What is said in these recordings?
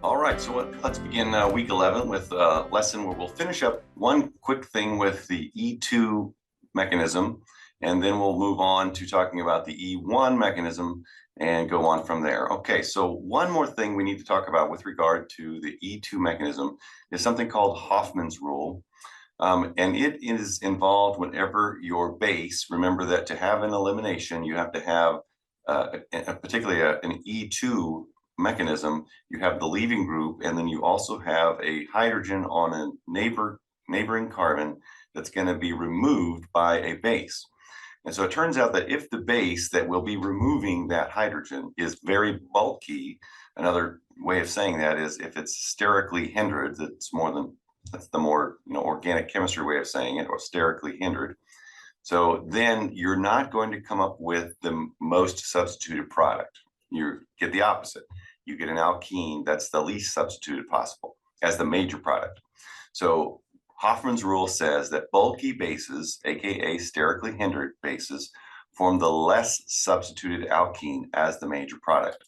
All right, so let's begin week 11 with a lesson where we'll finish up one quick thing with the E2 mechanism, and then we'll move on to talking about the E1 mechanism and go on from there. Okay, so one more thing we need to talk about with regard to the E2 mechanism is something called Hoffman's rule. And it is involved whenever your base, remember that to have an elimination, you have to have particularly an E2 mechanism. You have the leaving group, and then you also have a hydrogen on a neighboring carbon that's going to be removed by a base. And so it turns out that if the base that will be removing that hydrogen is very bulky, another way of saying that is if it's sterically hindered, that's the more organic chemistry way of saying it, or sterically hindered. So then you're not going to come up with the most substituted product. You get the opposite. You get an alkene that's the least substituted possible as the major product. So Hoffman's rule says that bulky bases, aka sterically hindered bases, form the less substituted alkene as the major product.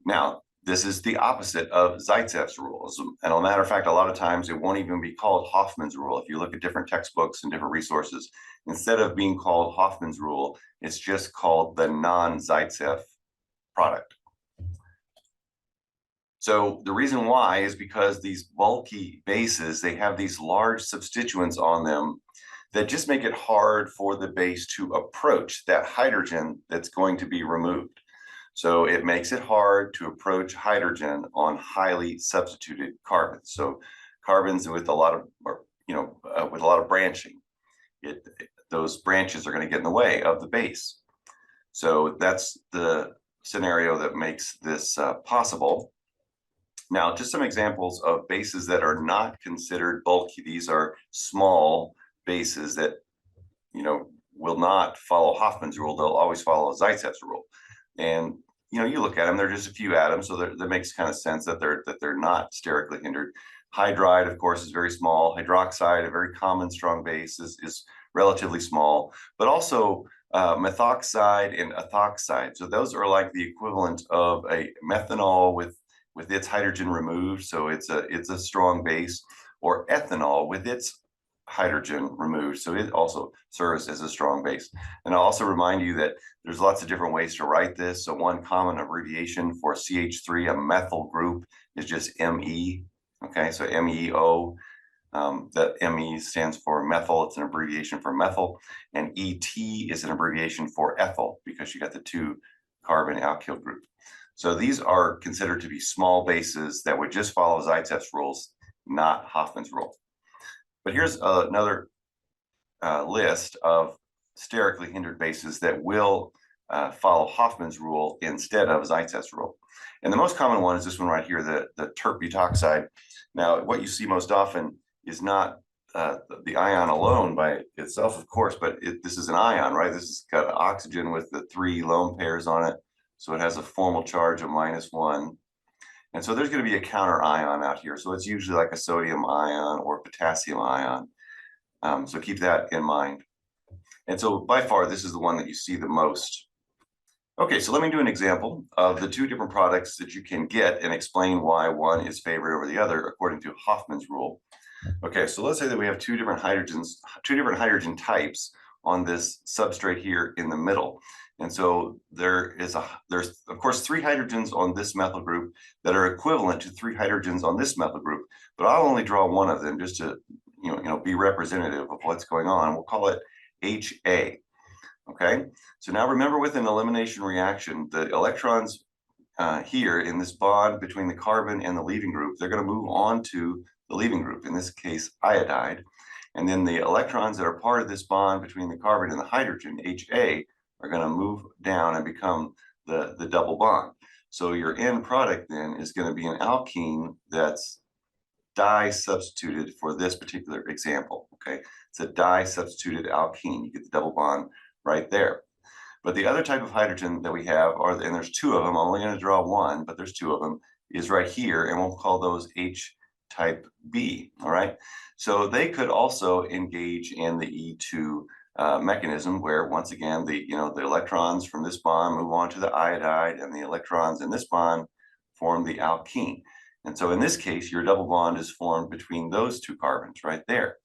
Now, this is the opposite of Zaitsev's rules. And as a matter of fact, a lot of times it won't even be called Hoffman's rule. If you look at different textbooks and different resources, instead of being called Hoffman's rule, it's just called the non-Zaitsev product. So the reason why is because these bulky bases, they have these large substituents on them that just make it hard for the base to approach that hydrogen that's going to be removed. So it makes it hard to approach hydrogen on highly substituted carbons. So carbons with a lot of, with a lot of branching, those branches are going to get in the way of the base. So that's the scenario that makes this possible. Now, just some examples of bases that are not considered bulky. These are small bases that, will not follow Hoffman's rule. They'll always follow Zaitsev's rule. And you look at them, they're just a few atoms, so that makes kind of sense that they're not sterically hindered. Hydride, of course, is very small. Hydroxide, a very common strong base, is relatively small, but also methoxide and ethoxide. So those are like the equivalent of a methanol with its hydrogen removed, so it's a strong base, or ethanol with its hydrogen removed, so it also serves as a strong base. And I'll also remind you that there's lots of different ways to write this. So one common abbreviation for CH3, a methyl group, is just ME. Okay, so MEO. That ME stands for methyl. It's an abbreviation for methyl, and ET is an abbreviation for ethyl because you got the two carbon alkyl group. So these are considered to be small bases that would just follow Zaitsev's rules, not Hoffman's rule. But here's another list of sterically hindered bases that will follow Hoffman's rule instead of Zaitsev's rule. And the most common one is this one right here, the terp-butoxide. Now, what you see most often is not the ion alone by itself, of course, but this is an ion, right? This has got oxygen with the 3 lone pairs on it. So it has a formal charge of -1. And so there's going to be a counter ion out here. So it's usually like a sodium ion or potassium ion. So keep that in mind. And so by far, this is the one that you see the most. Okay, so let me do an example of the two different products that you can get and explain why one is favored over the other according to Hoffman's rule. Okay, so let's say that we have two different hydrogen types on this substrate here in the middle. And so there's of course 3 hydrogens on this methyl group that are equivalent to 3 hydrogens on this methyl group, but I'll only draw one of them just to be representative of what's going on. We'll call it HA. Okay, so now remember, with an elimination reaction, the electrons here in this bond between the carbon and the leaving group, they're going to move on to the leaving group, in this case iodide, and then the electrons that are part of this bond between the carbon and the hydrogen, HA, are going to move down and become the double bond. So your end product then is going to be an alkene that's di-substituted for this particular example. Okay, it's a di-substituted alkene. You get the double bond right there. But the other type of hydrogen that we have and there's 2 of them. I'm only going to draw one, but there's 2 of them, is right here, and we'll call those H type B. All right, so they could also engage in the E2 mechanism, where once again the electrons from this bond move on to the iodide, and the electrons in this bond form the alkene. And so in this case, your double bond is formed between those two carbons right there.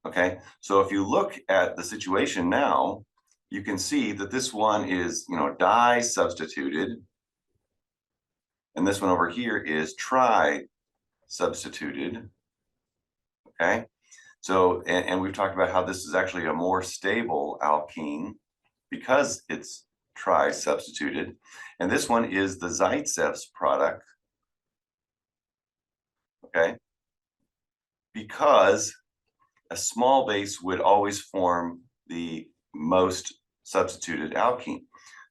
Okay, so if you look at the situation now, you can see that this one is, di-substituted, and this one over here is tri-substituted. Okay, so and we've talked about how this is actually a more stable alkene because it's tri-substituted, and this one is the Zaitsev's product. Okay, because a small base would always form the most substituted alkene.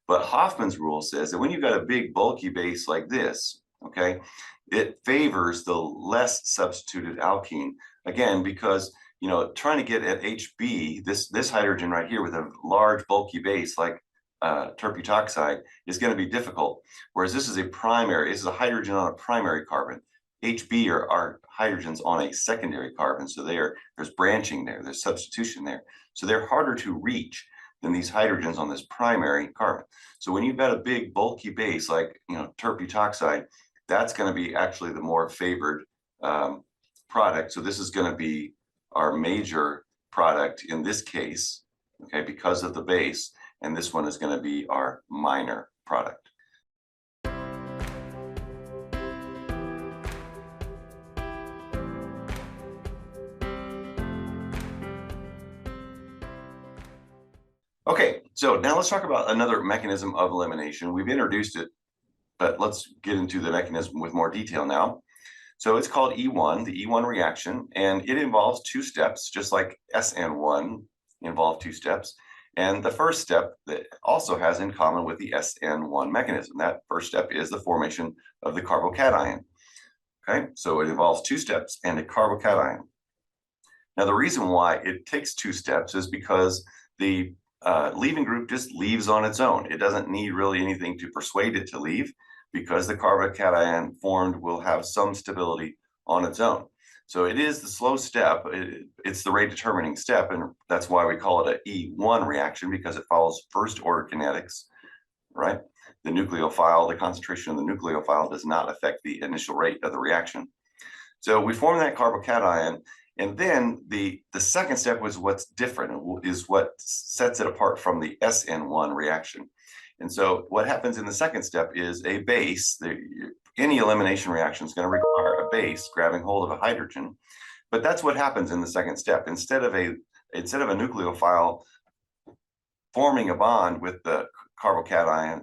But Hoffman's rule says that when you've got a big bulky base like this, okay, it favors the less substituted alkene. Again, because trying to get at HB, this hydrogen right here with a large bulky base like terbutoxide is going to be difficult. Whereas this is a hydrogen on a primary carbon. HB are hydrogens on a secondary carbon, so there's branching there, there's substitution there. So they're harder to reach than these hydrogens on this primary carbon. So when you've got a big bulky base like terbutoxide, that's going to be actually the more favored product. So this is going to be our major product in this case, okay, because of the base, and this one is going to be our minor product. Okay, so now let's talk about another mechanism of elimination. We've introduced it, but let's get into the mechanism with more detail now. So it's called E1, the E1 reaction, and it involves two steps, just like SN1 involved two steps. And the first step that also has in common with the SN1 mechanism. That first step is the formation of the carbocation. Okay, so it involves two steps and a carbocation. Now, the reason why it takes two steps is because the leaving group just leaves on its own. It doesn't need really anything to persuade it to leave because the carbocation formed will have some stability on its own. So it is the slow step. It's the rate determining step, and that's why we call it an E1 reaction, because it follows first order kinetics, right? The nucleophile, the concentration of the nucleophile does not affect the initial rate of the reaction. So we form that carbocation. And then the second step was what's different, is what sets it apart from the SN1 reaction. And so what happens in the second step is a base. Any elimination reaction is going to require a base grabbing hold of a hydrogen. But that's what happens in the second step. Instead of a nucleophile forming a bond with the carbocation,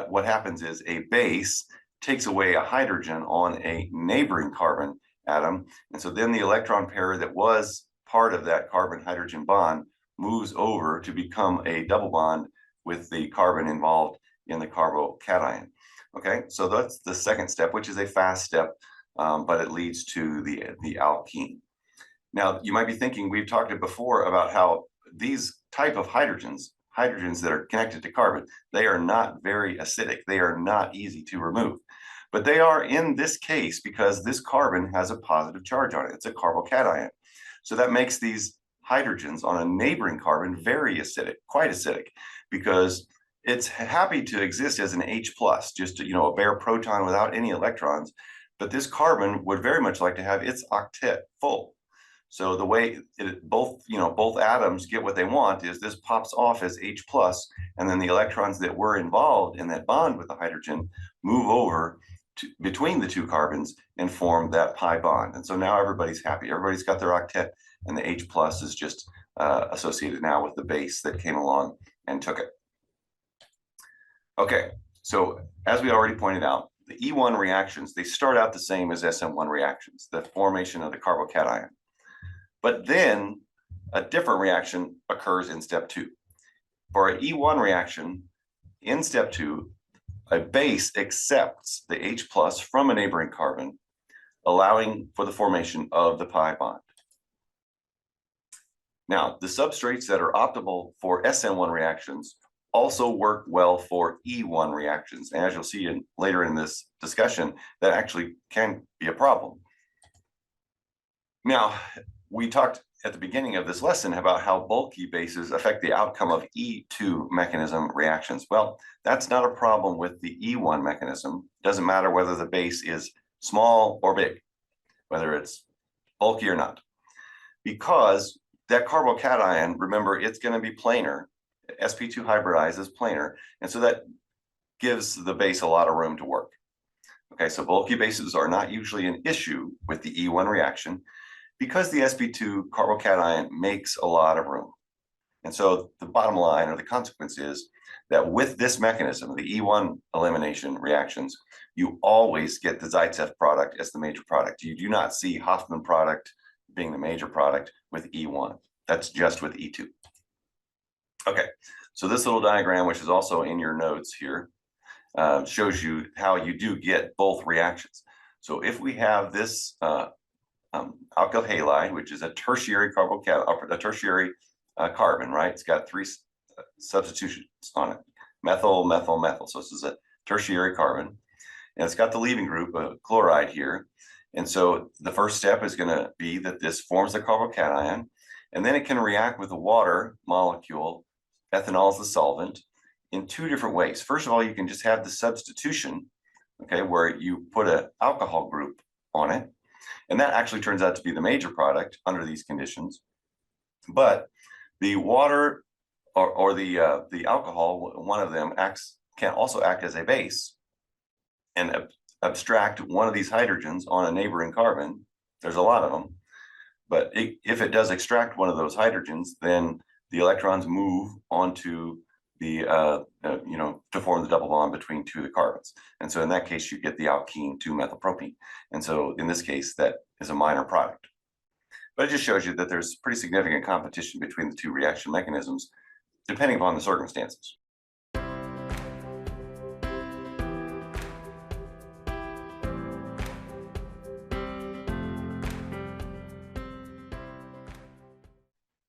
what happens is a base takes away a hydrogen on a neighboring carbon atom, and so then the electron pair that was part of that carbon-hydrogen bond moves over to become a double bond with the carbon involved in the carbocation. Okay, so that's the second step, which is a fast step, but it leads to the alkene. Now, you might be thinking, we've talked before about how these type of hydrogens that are connected to carbon, they are not very acidic. They are not easy to remove. But they are in this case because this carbon has a positive charge on it. It's a carbocation. So that makes these hydrogens on a neighboring carbon very acidic, quite acidic, because it's happy to exist as an H+, just a bare proton without any electrons. But this carbon would very much like to have its octet full. So the way both atoms get what they want is this pops off as H+, and then the electrons that were involved in that bond with the hydrogen move over between the two carbons and form that pi bond. And so now everybody's happy. Everybody's got their octet, and the H+ is just associated now with the base that came along and took it. Okay, so as we already pointed out, the E1 reactions, they start out the same as SN1 reactions, the formation of the carbocation. But then a different reaction occurs in step 2. For an E1 reaction, in step 2, a base accepts the H+ from a neighboring carbon, allowing for the formation of the pi bond. Now, the substrates that are optimal for SN1 reactions also work well for E1 reactions. And as you'll see later in this discussion, that actually can be a problem. Now, we talked at the beginning of this lesson about how bulky bases affect the outcome of E2 mechanism reactions. Well, that's not a problem with the E1 mechanism. It doesn't matter whether the base is small or big, whether it's bulky or not, because that carbocation, remember, it's going to be planar. sp2 hybridizes planar, and so that gives the base a lot of room to work. Okay, so bulky bases are not usually an issue with the E1 reaction because the sp2 carbocation makes a lot of room. And so the bottom line or the consequence is that with this mechanism, the E1 elimination reactions, you always get the Zaitsev product as the major product. You do not see Hofmann product being the major product with E1. That's just with E2. Okay, so this little diagram, which is also in your notes here, shows you how you do get both reactions. So if we have this alkyl halide, which is a tertiary carbon, right? It's got three substitutions on it: methyl, methyl, methyl. So this is a tertiary carbon, and it's got the leaving group, chloride here. And so the first step is going to be that this forms the carbocation, and then it can react with the water molecule. Ethanol is the solvent in two different ways. First of all, you can just have the substitution, okay, where you put an alcohol group on it, and that actually turns out to be the major product under these conditions. But the water or the alcohol, one of them can also act as a base and abstract one of these hydrogens on a neighboring carbon. There's a lot of them, but if it does extract one of those hydrogens, then the electrons move onto the to form the double bond between two of the carbons. And so in that case, you get the alkene 2-methylpropene. And so in this case, that is a minor product. But it just shows you that there's pretty significant competition between the two reaction mechanisms, depending upon the circumstances.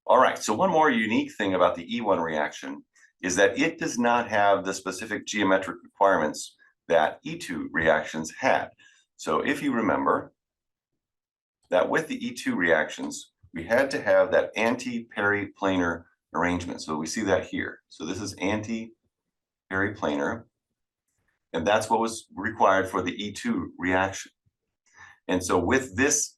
All right, so one more unique thing about the E1 reaction is that it does not have the specific geometric requirements that E2 reactions had. So if you remember that with the E2 reactions, we had to have that anti-periplanar arrangement. So we see that here. So this is anti-periplanar, and that's what was required for the E2 reaction. And so with this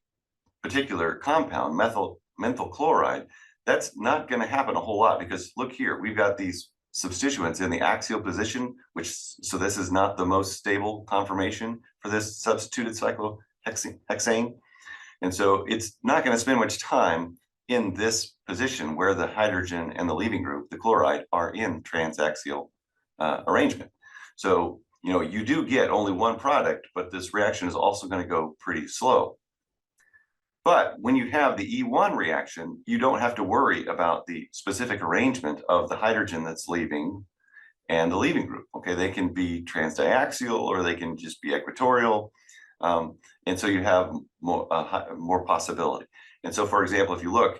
particular compound, methyl chloride, that's not going to happen a whole lot, because look here, we've got these substituents in the axial position, so this is not the most stable conformation for this substituted cyclohexane. And so it's not going to spend much time in this position where the hydrogen and the leaving group, the chloride, are in transaxial arrangement. So, you do get only one product, but this reaction is also going to go pretty slow. But when you have the E1 reaction, you don't have to worry about the specific arrangement of the hydrogen that's leaving and the leaving group. Okay, they can be transdiaxial or they can just be equatorial. And so you have more possibility. And so, for example, if you look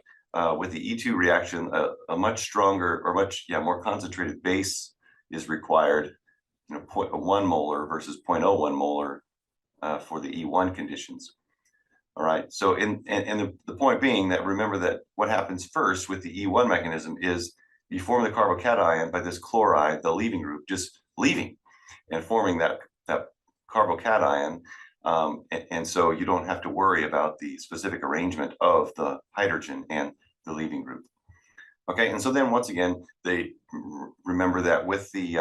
with the E2 reaction, a much stronger or more concentrated base is required, 0.1 molar versus 0.01 molar for the E1 conditions. All right, so the point being that remember that what happens first with the E1 mechanism is you form the carbocation by this chloride, the leaving group, just leaving and forming that carbocation. And so you don't have to worry about the specific arrangement of the hydrogen and the leaving group. Okay, and so then once again, they remember that with the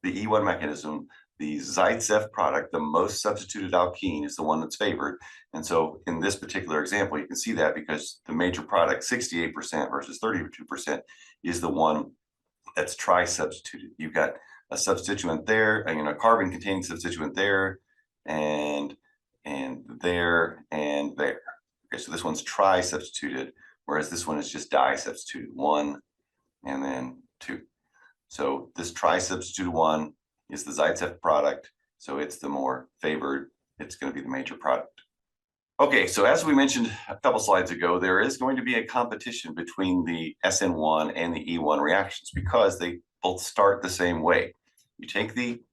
E1 mechanism, the Zaitsev product, the most substituted alkene, is the one that's favored. And so in this particular example, you can see that because the major product, 68% versus 32%, is the one that's tri-substituted. You've got a substituent there, a carbon-containing substituent there, and there, and there. Okay, so this one's tri-substituted, whereas this one is just di-substituted, 1 and then 2. So this tri-substituted one is the Zaitsev product, so it's the more favored. It's going to be the major product. Okay, so as we mentioned a couple slides ago, there is going to be a competition between the SN1 and the E1 reactions because they both start the same way. You take the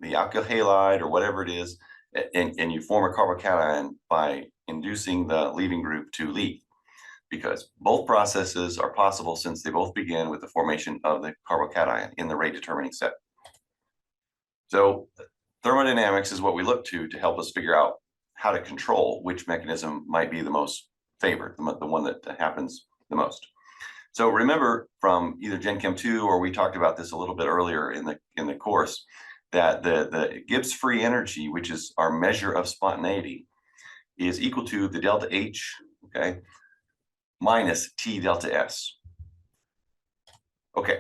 alkyl halide or whatever it is, and you form a carbocation by inducing the leaving group to leave. because both processes are possible since they both begin with the formation of the carbocation in the rate determining step. So thermodynamics is what we look to help us figure out how to control which mechanism might be the most favored, the one that happens the most. So remember from either Gen Chem 2 or we talked about this a little bit earlier in the course, that the Gibbs free energy, which is our measure of spontaneity, is equal to the delta H, okay, minus T delta S. Okay,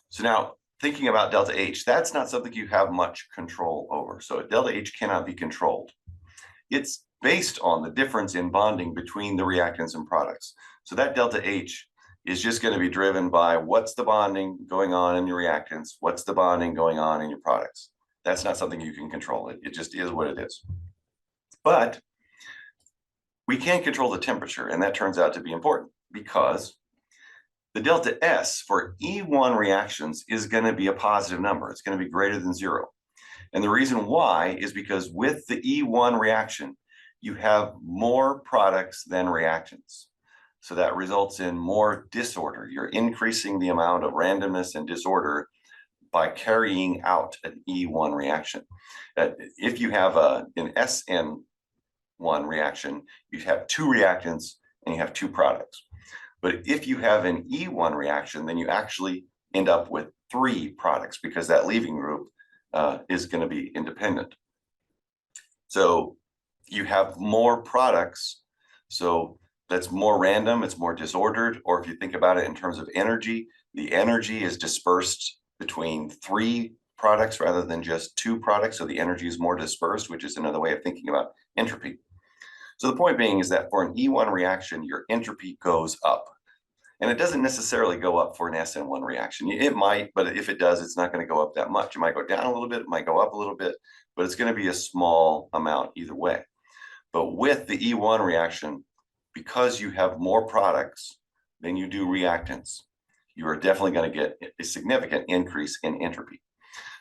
so now thinking about delta H, that's not something you have much control over. So delta H cannot be controlled. It's based on the difference in bonding between the reactants and products. So that delta H is just going to be driven by what's the bonding going on in your reactants, what's the bonding going on in your products. That's not something you can control. It just is what it is. But we can control the temperature, and that turns out to be important because the delta S for E1 reactions is going to be a positive number. It's going to be greater than 0. And the reason why is because with the E1 reaction, you have more products than reactants. So that results in more disorder. You're increasing the amount of randomness and disorder by carrying out an E1 reaction. If you have an SN1 reaction, you have 2 reactants and you have 2 products. But if you have an E1 reaction, then you actually end up with 3 products because that leaving group is going to be independent. So you have more products. So that's more random, it's more disordered, or if you think about it in terms of energy, the energy is dispersed between 3 products rather than just 2 products, so the energy is more dispersed, which is another way of thinking about entropy. So the point being is that for an E1 reaction, your entropy goes up. And it doesn't necessarily go up for an SN1 reaction. It might, but if it does, it's not going to go up that much. It might go down a little bit, it might go up a little bit, but it's going to be a small amount either way. But with the E1 reaction, because you have more products than you do reactants, you are definitely going to get a significant increase in entropy.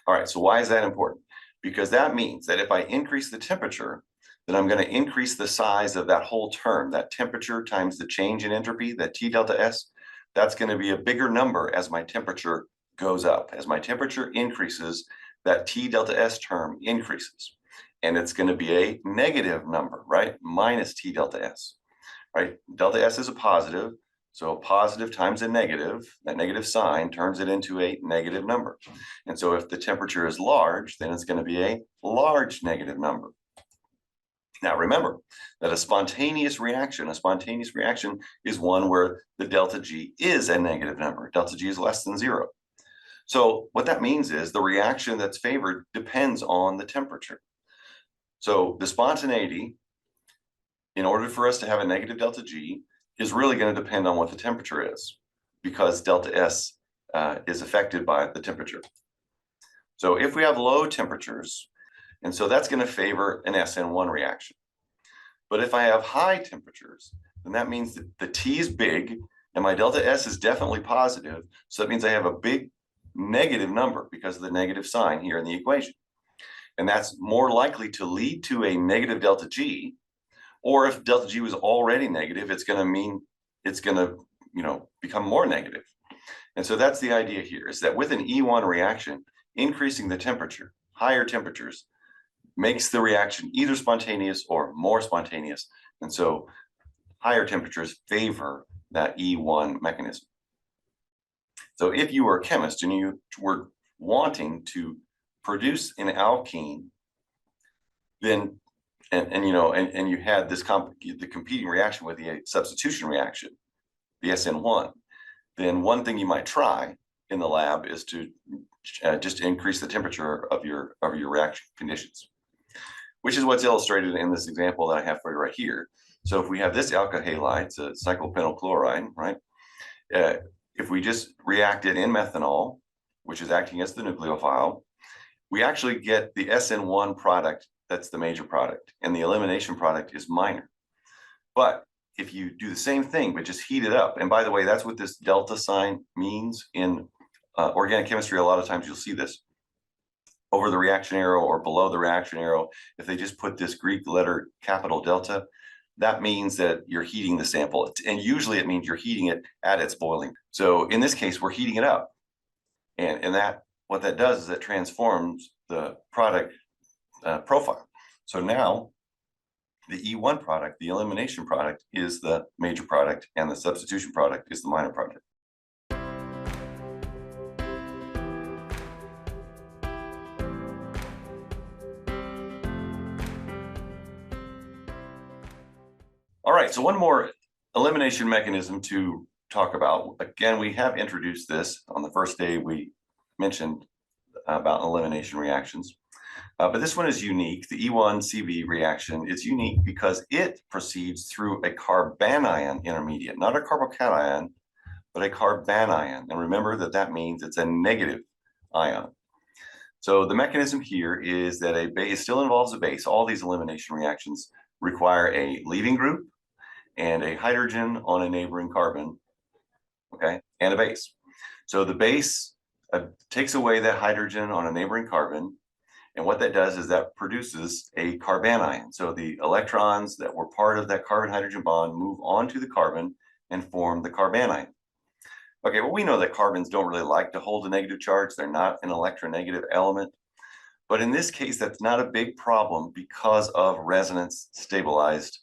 All right, so why is that important? Because that means that if I increase the temperature, then I'm going to increase the size of that whole term, that temperature times the change in entropy, that T delta S, that's going to be a bigger number as my temperature goes up. As my temperature increases, that T delta S term increases. And it's going to be a negative number, right? Minus T delta S. Right? Delta S is a positive, so a positive times a negative, that negative sign turns it into a negative number. And so if the temperature is large, then it's going to be a large negative number. Now remember that a spontaneous reaction is one where the delta G is a negative number. Delta G is less than 0. So what that means is the reaction that's favored depends on the temperature. So the spontaneity, in order for us to have a negative delta G, is really going to depend on what the temperature is, because delta S is affected by the temperature. So if we have low temperatures, and so that's going to favor an SN1 reaction. But if I have high temperatures, then that means that the T is big and my delta S is definitely positive. So that means I have a big negative number because of the negative sign here in the equation. And that's more likely to lead to a negative delta G. Or if delta G was already negative, it's going to mean it's going to, become more negative. And so that's the idea here, is that with an E1 reaction, increasing the temperature, higher temperatures, makes the reaction either spontaneous or more spontaneous. And so higher temperatures favor that E1 mechanism. So if you were a chemist and you were wanting to produce an alkene, then and you had this the competing reaction with the substitution reaction, the SN1, then one thing you might try in the lab is to just increase the temperature of your reaction conditions, which is what's illustrated in this example that I have for you right here. So if we have this alkyl halide, it's a cyclopenyl chloride, right? If we just react it in methanol, which is acting as the nucleophile, we actually get the SN1 product. That's the major product, and the elimination product is minor. But if you do the same thing, but just heat it up, and by the way, that's what this delta sign means in organic chemistry. A lot of times you'll see this over the reaction arrow or below the reaction arrow. If they just put this Greek letter capital delta, that means that you're heating the sample. And usually it means you're heating it at its boiling. So in this case, we're heating it up. And what that does is it transforms the product profile. So now the E1 product, the elimination product, is the major product, and the substitution product is the minor product. All right, so one more elimination mechanism to talk about. Again, we have introduced this on the first day we mentioned about elimination reactions. But this one is unique. The E1CV reaction is unique because it proceeds through a carbanion intermediate, not a carbocation, but a carbanion. And remember that means it's a negative ion. So the mechanism here is that a base still involves a base. All these elimination reactions require a leaving group and a hydrogen on a neighboring carbon, okay, and a base. So the base takes away that hydrogen on a neighboring carbon, and what that does is that produces a carbanion. So the electrons that were part of that carbon-hydrogen bond move onto the carbon and form the carbanion. Okay, well, we know that carbons don't really like to hold a negative charge. They're not an electronegative element. But in this case, that's not a big problem because of resonance stabilized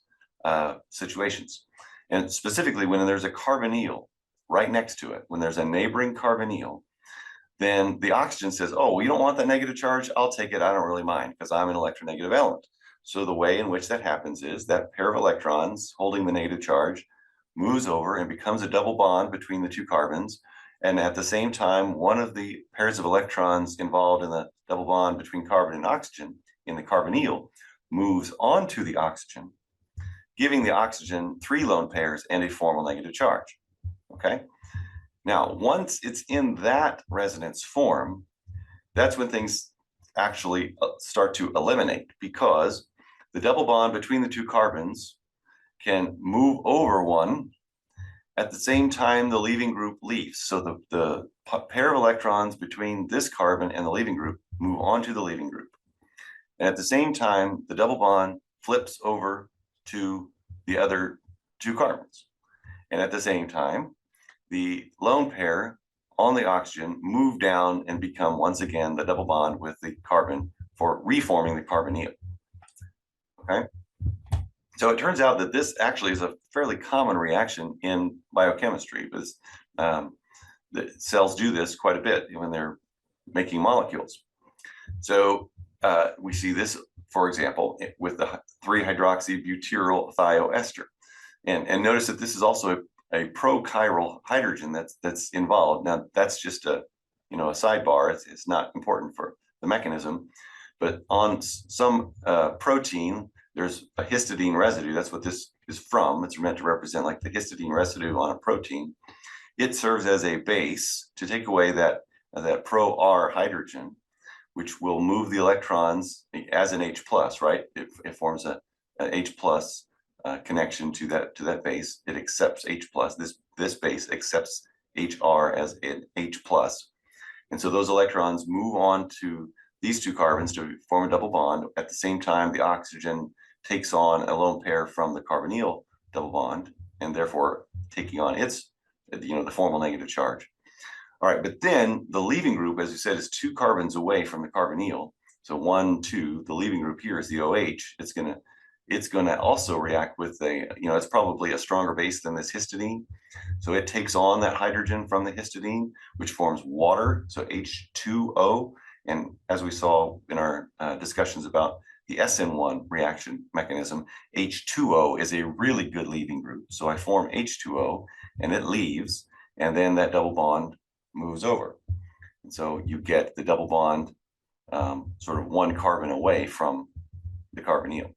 situations. And specifically, when there's a carbonyl right next to it, when there's a neighboring carbonyl, then the oxygen says, oh, you don't want that negative charge? I'll take it. I don't really mind because I'm an electronegative element. So the way in which that happens is that pair of electrons holding the negative charge moves over and becomes a double bond between the two carbons. And at the same time, one of the pairs of electrons involved in the double bond between carbon and oxygen in the carbonyl moves onto the oxygen, giving the oxygen 3 lone pairs and a formal negative charge. Okay. Now, once it's in that resonance form, that's when things actually start to eliminate, because the double bond between the two carbons can move over one at the same time the leaving group leaves. So the pair of electrons between this carbon and the leaving group move onto the leaving group. And at the same time, the double bond flips over to the other two carbons. And at the same time, the lone pair on the oxygen move down and become once again the double bond with the carbon for reforming the carbonyl. Okay. So it turns out that this actually is a fairly common reaction in biochemistry, because the cells do this quite a bit when they're making molecules. So we see this, for example, with the 3-hydroxybutyryl thioester. And notice that this is also a prochiral hydrogen that's involved. Now that's just a sidebar. It's not important for the mechanism, but on some protein there's a histidine residue. That's what this is from. It's meant to represent like the histidine residue on a protein. It serves as a base to take away that pro-R hydrogen, which will move the electrons as an H plus, right? It forms an H plus connection to that base. It accepts H plus. This base accepts HR as an H plus. And so those electrons move on to these two carbons to form a double bond. At the same time, the oxygen takes on a lone pair from the carbonyl double bond, and therefore taking on its, the formal negative charge. All right, but then the leaving group, as you said, is 2 carbons away from the carbonyl. So 1, 2, the leaving group here is the OH. It's gonna also react with it's probably a stronger base than this histidine. So it takes on that hydrogen from the histidine, which forms water, so H2O. And as we saw in our discussions about the SN1 reaction mechanism, H2O is a really good leaving group. So I form H2O and it leaves, and then that double bond moves over. And so you get the double bond sort of 1 carbon away from the carbonyl.